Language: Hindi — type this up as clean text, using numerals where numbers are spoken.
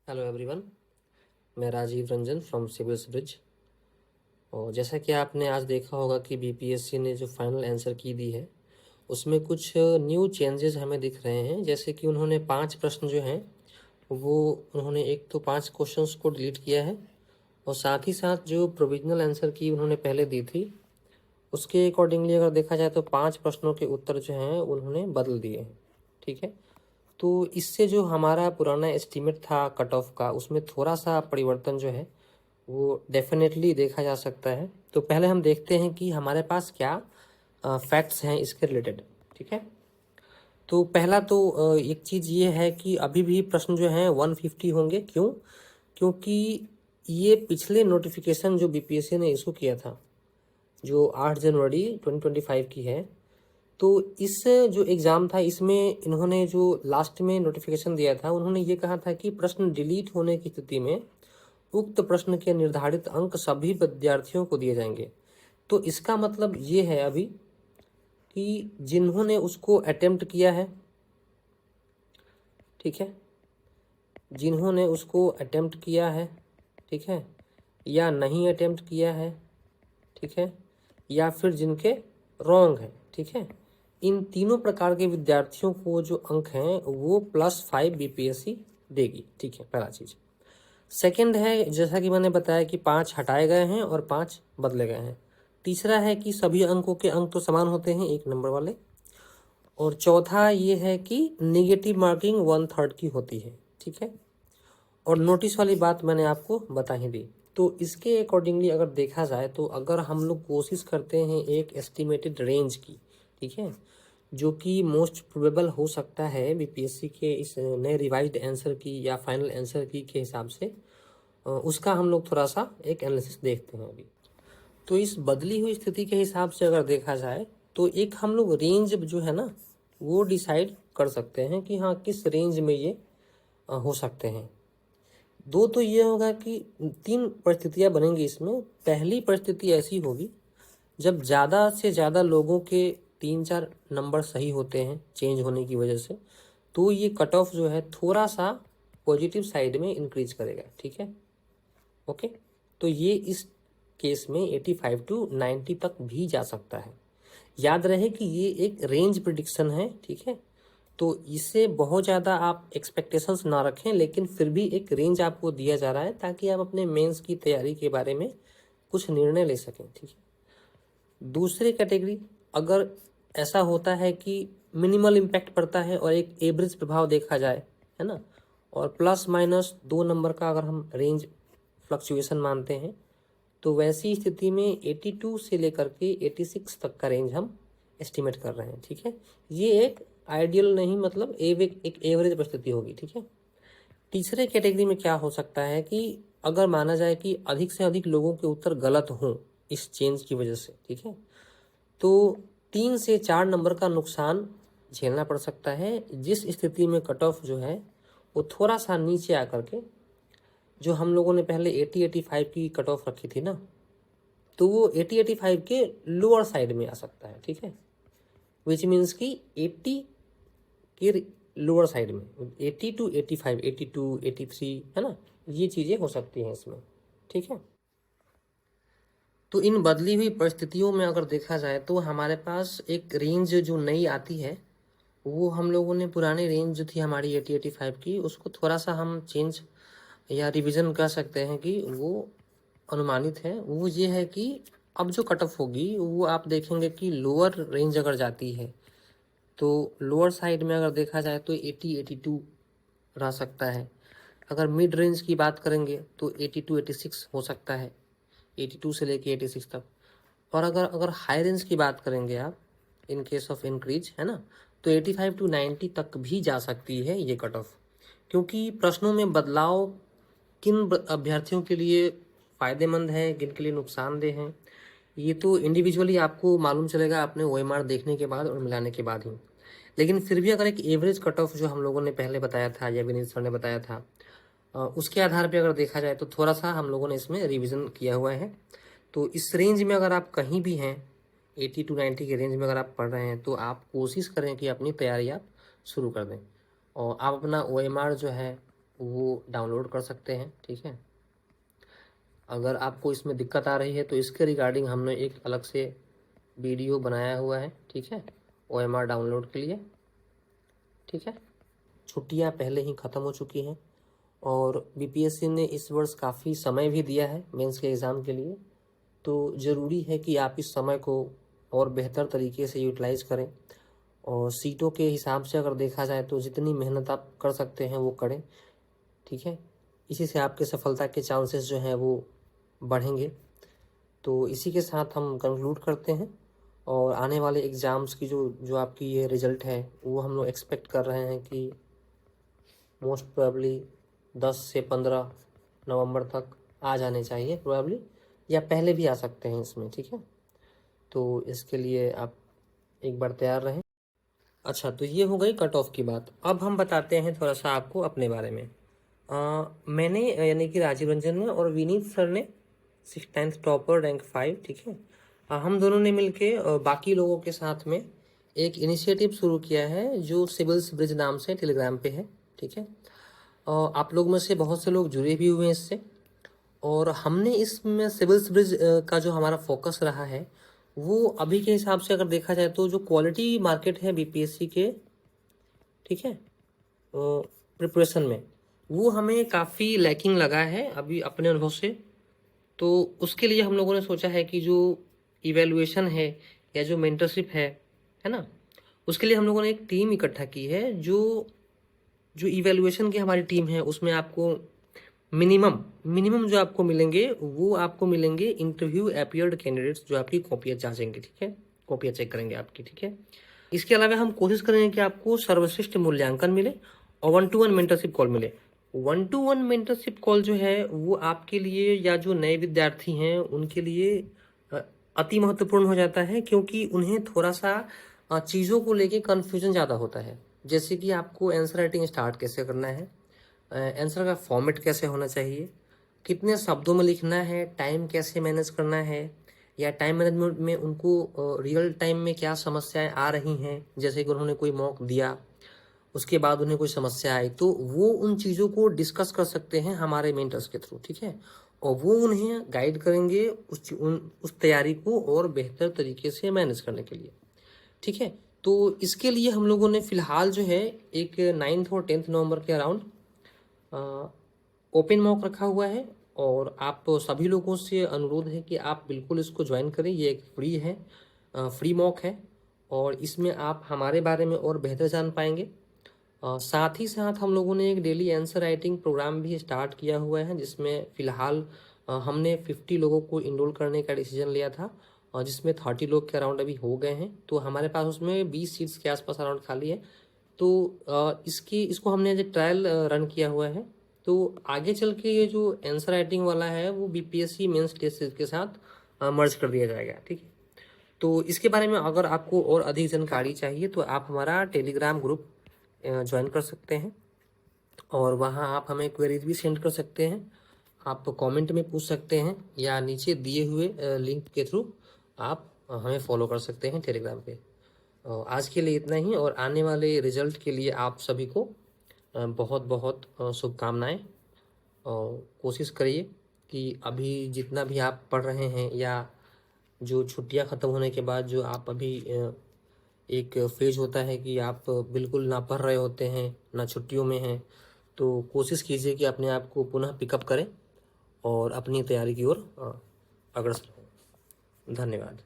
हेलो एवरीवन, मैं Rajiv Ranjan from Civil Bridge. और जैसा कि आपने आज देखा होगा कि बीपीएससी ने जो फाइनल आंसर की दी है उसमें कुछ न्यू चेंजेस हमें दिख रहे हैं। जैसे कि उन्होंने 5 प्रश्न जो हैं वो उन्होंने एक तो 5 क्वेश्चंस को डिलीट किया है, और साथ ही साथ जो प्रोविजनल आंसर की उन्होंने पहले दी थी उसके अकॉर्डिंगली अगर देखा जाए तो 5 प्रश्नों के उत्तर जो हैं उन्होंने बदल दिए हैं। ठीक है, तो इससे जो हमारा पुराना एस्टीमेट था कट ऑफ का उसमें थोड़ा सा परिवर्तन जो है वो डेफिनेटली देखा जा सकता है। तो पहले हम देखते हैं कि हमारे पास क्या फैक्ट्स हैं इसके रिलेटेड। ठीक है, तो पहला तो एक चीज़ ये है कि अभी भी प्रश्न जो हैं 150 होंगे। क्यों? क्योंकि ये पिछले नोटिफिकेशन जो बीपीएससी ने इशू किया था जो 8 जनवरी 2025 की है, तो इस जो एग्ज़ाम था इसमें इन्होंने जो लास्ट में नोटिफिकेशन दिया था उन्होंने ये कहा था कि प्रश्न डिलीट होने की स्थिति में उक्त प्रश्न के निर्धारित अंक सभी विद्यार्थियों को दिए जाएंगे। तो इसका मतलब ये है अभी कि जिन्होंने उसको अटेम्प्ट किया है, ठीक है, जिन्होंने उसको अटेम्प्ट किया है, ठीक है, या नहीं अटेम्प्ट किया है, ठीक है, या फिर जिनके रॉन्ग है, ठीक है, इन तीनों प्रकार के विद्यार्थियों को जो अंक हैं वो +5 बीपीएससी देगी। ठीक है, पहला चीज़। सेकंड है, जैसा कि मैंने बताया कि 5 हटाए गए हैं और 5 बदले गए हैं। तीसरा है कि सभी अंकों के अंक तो समान होते हैं 1 नंबर वाले। और चौथा ये है कि निगेटिव मार्किंग 1/3 की होती है। ठीक है, और नोटिस वाली बात मैंने आपको बता ही दी। तो इसके अकॉर्डिंगली अगर देखा जाए तो अगर हम लोग कोशिश करते हैं एक एस्टिमेटेड रेंज की, ठीक है, जो कि मोस्ट प्रोबेबल हो सकता है बीपीएससी के इस नए रिवाइज्ड आंसर की या फाइनल आंसर की के हिसाब से, उसका हम लोग थोड़ा सा एक एनालिसिस देखते हैं अभी। तो इस बदली हुई स्थिति के हिसाब से अगर देखा जाए तो एक हम लोग रेंज जो है ना वो डिसाइड कर सकते हैं कि हाँ किस रेंज में ये हो सकते हैं। दो तो ये होगा कि 3 परिस्थितियाँ बनेंगी इसमें। पहली परिस्थिति ऐसी होगी जब ज़्यादा से ज़्यादा लोगों के 3-4 नंबर सही होते हैं चेंज होने की वजह से, तो ये कट ऑफ जो है थोड़ा सा पॉजिटिव साइड में इंक्रीज करेगा। ठीक है, ओके, तो ये इस केस में 85 टू 90 तक भी जा सकता है। याद रहे कि ये एक रेंज प्रिडिक्शन है। ठीक है, तो इससे बहुत ज़्यादा आप एक्सपेक्टेशंस ना रखें, लेकिन फिर भी एक रेंज आपको दिया जा रहा है ताकि आप अपने मेंस की तैयारी के बारे में कुछ निर्णय ले सकें। ठीक है, दूसरी कैटेगरी, अगर ऐसा होता है कि मिनिमल इम्पैक्ट पड़ता है और एक एवरेज प्रभाव देखा जाए, है ना, और +- 2 नंबर का अगर हम रेंज फ्लक्चुएशन मानते हैं, तो वैसी स्थिति में 82 से लेकर के 86 तक का रेंज हम एस्टिमेट कर रहे हैं। ठीक है, ये एक आइडियल नहीं, मतलब एक एवरेज परिस्थिति होगी। ठीक है, तीसरे कैटेगरी में क्या हो सकता है कि अगर माना जाए कि अधिक से अधिक लोगों के उत्तर गलत हों इस चेंज की वजह से, ठीक है, तो 3 से 4 नंबर का नुकसान झेलना पड़ सकता है, जिस स्थिति में कट ऑफ जो है वो थोड़ा सा नीचे आकर के, जो हम लोगों ने पहले 80-85 की कट ऑफ रखी थी ना, तो वो 80-85 के लोअर साइड में आ सकता है। ठीक है, विच मीन्स कि 80 के लोअर साइड में 80 टू 85, 82, 83, है ना, ये चीज़ें हो सकती हैं इसमें। ठीक है, तो इन बदली हुई परिस्थितियों में अगर देखा जाए तो हमारे पास एक रेंज जो नई आती है, वो हम लोगों ने पुरानी रेंज जो थी हमारी 80-85 की उसको थोड़ा सा हम चेंज या रिवीजन कर सकते हैं कि वो अनुमानित है। वो ये है कि अब जो कट ऑफ होगी वो आप देखेंगे कि लोअर रेंज अगर जाती है तो लोअर साइड में अगर देखा जाए तो 80-82 रह सकता है। अगर मिड रेंज की बात करेंगे तो 82-86 हो सकता है, 82 से लेके 86 तक। और अगर अगर हाई रेंज की बात करेंगे आप, इन केस ऑफ इंक्रीज, है ना, तो 85 टू 90 तक भी जा सकती है ये कट ऑफ। क्योंकि प्रश्नों में बदलाव किन अभ्यर्थियों के लिए फ़ायदेमंद है, किन के लिए नुकसानदेह हैं, ये तो इंडिविजुअली आपको मालूम चलेगा अपने ओएमआर देखने के बाद और मिलाने के बाद ही। लेकिन फिर भी अगर एक एवरेज कट ऑफ जो हम लोगों ने पहले बताया था या विनीत सर ने बताया था, उसके आधार पे अगर देखा जाए तो थोड़ा सा हम लोगों ने इसमें रिवीजन किया हुआ है। तो इस रेंज में अगर आप कहीं भी हैं, 80 टू 90 के रेंज में अगर आप पढ़ रहे हैं, तो आप कोशिश करें कि अपनी तैयारी आप शुरू कर दें और आप अपना ओएमआर जो है वो डाउनलोड कर सकते हैं। ठीक है, अगर आपको इसमें दिक्कत आ रही है तो इसके रिगार्डिंग हमने एक अलग से वीडियो बनाया हुआ है। ठीक है, OMR डाउनलोड के लिए। ठीक है, छुट्टियां पहले ही ख़त्म हो चुकी हैं और BPSC ने इस वर्ष काफ़ी समय भी दिया है मेंस के एग्ज़ाम के लिए, तो ज़रूरी है कि आप इस समय को और बेहतर तरीके से यूटिलाइज़ करें और सीटों के हिसाब से अगर देखा जाए तो जितनी मेहनत आप कर सकते हैं वो करें। ठीक है, इसी से आपके सफलता के चांसेस जो हैं वो बढ़ेंगे। तो इसी के साथ हम कंक्लूड करते हैं और आने वाले एग्ज़ाम्स की जो जो आपकी ये रिज़ल्ट है वो हम लोग एक्सपेक्ट कर रहे हैं कि मोस्ट प्रोबेबली 10 से 15 नवंबर तक आ जाने चाहिए प्रोबेबली, या पहले भी आ सकते हैं इसमें। ठीक है, तो इसके लिए आप एक बार तैयार रहें। अच्छा, तो ये हो गई कट ऑफ की बात। अब हम बताते हैं थोड़ा सा आपको अपने बारे में। मैंने यानी कि राजीव रंजन ने और विनीत सर ने 6th टॉपर रैंक 5। ठीक है, हम दोनों ने मिलके बाकी लोगों के साथ में एक इनिशिएटिव शुरू किया है जो सिविल्स ब्रिज नाम से टेलीग्राम पे है। ठीक है, आप लोग में से बहुत से लोग जुड़े भी हुए हैं इससे, और हमने इसमें सिविल्स ब्रिज का जो हमारा फोकस रहा है वो अभी के हिसाब से अगर देखा जाए तो जो क्वालिटी मार्केट है BPSC के, ठीक है, प्रिपरेशन में, वो हमें काफ़ी लैकिंग लगा है अभी अपने अनुभव से। तो उसके लिए हम लोगों ने सोचा है कि जो इवैल्यूएशन है या जो मेंटरशिप है ना, उसके लिए हम लोगों ने एक टीम इकट्ठा की है। जो जो इवैल्यूएशन की हमारी टीम है उसमें आपको मिनिमम जो आपको मिलेंगे वो आपको मिलेंगे इंटरव्यू अपीयर्ड कैंडिडेट्स जो आपकी कॉपियाँ जांचेंगे। ठीक है, कॉपियाँ चेक करेंगे आपकी। ठीक है, इसके अलावा हम कोशिश करेंगे कि आपको सर्वश्रेष्ठ मूल्यांकन मिले और 1-to-1 मेंटरशिप कॉल मिले। 1-to-1 मेंटरशिप कॉल जो है वो आपके लिए या जो नए विद्यार्थी हैं उनके लिए अति महत्वपूर्ण हो जाता है, क्योंकि उन्हें थोड़ा सा चीज़ों को लेके कन्फ्यूजन ज़्यादा होता है। जैसे कि आपको आंसर राइटिंग स्टार्ट कैसे करना है, आंसर का फॉर्मेट कैसे होना चाहिए, कितने शब्दों में लिखना है, टाइम कैसे मैनेज करना है, या टाइम मैनेजमेंट में उनको रियल टाइम में क्या समस्याएं आ रही हैं। जैसे कि उन्होंने कोई मॉक दिया, उसके बाद उन्हें कोई समस्या आई, तो वो उन चीज़ों को डिस्कस कर सकते हैं हमारे मेंटर्स के थ्रू। ठीक है, और वो उन्हें गाइड करेंगे उस तैयारी को और बेहतर तरीके से मैनेज करने के लिए। ठीक है, तो इसके लिए हम लोगों ने फ़िलहाल जो है एक 9th और 10th नवंबर के अराउंड ओपन मॉक रखा हुआ है, और आप सभी लोगों से अनुरोध है कि आप बिल्कुल इसको ज्वाइन करें। ये एक फ्री मॉक है और इसमें आप हमारे बारे में और बेहतर जान पाएंगे। साथ ही साथ हम लोगों ने एक डेली आंसर राइटिंग प्रोग्राम भी स्टार्ट किया हुआ है, जिसमें फ़िलहाल हमने 50 लोगों को इनरोल करने का डिसीजन लिया था, और जिसमें 30 लोग के अराउंड अभी हो गए हैं। तो हमारे पास उसमें 20 सीट्स के आसपास अराउंड खाली है। तो इसको हमने जो ट्रायल रन किया हुआ है, तो आगे चल के ये जो आंसर राइटिंग वाला है वो BPSC मेंस टेस्ट के साथ मर्ज कर दिया जाएगा। ठीक है, तो इसके बारे में अगर आपको और अधिक जानकारी चाहिए तो आप हमारा टेलीग्राम ग्रुप ज्वाइन कर सकते हैं, और वहाँ आप हमें क्वेरीज भी सेंड कर सकते हैं। आप कमेंट में पूछ सकते हैं या नीचे दिए हुए लिंक के थ्रू आप हमें फॉलो कर सकते हैं टेलीग्राम पे। आज के लिए इतना ही, और आने वाले रिजल्ट के लिए आप सभी को बहुत बहुत शुभकामनाएं। और कोशिश करिए कि अभी जितना भी आप पढ़ रहे हैं या जो छुट्टियां ख़त्म होने के बाद जो आप अभी एक फेज होता है कि आप बिल्कुल ना पढ़ रहे होते हैं ना छुट्टियों में हैं, तो कोशिश कीजिए कि अपने आप को पुनः पिकअप करें और अपनी तैयारी की ओर अग्रसर हों। धन्यवाद।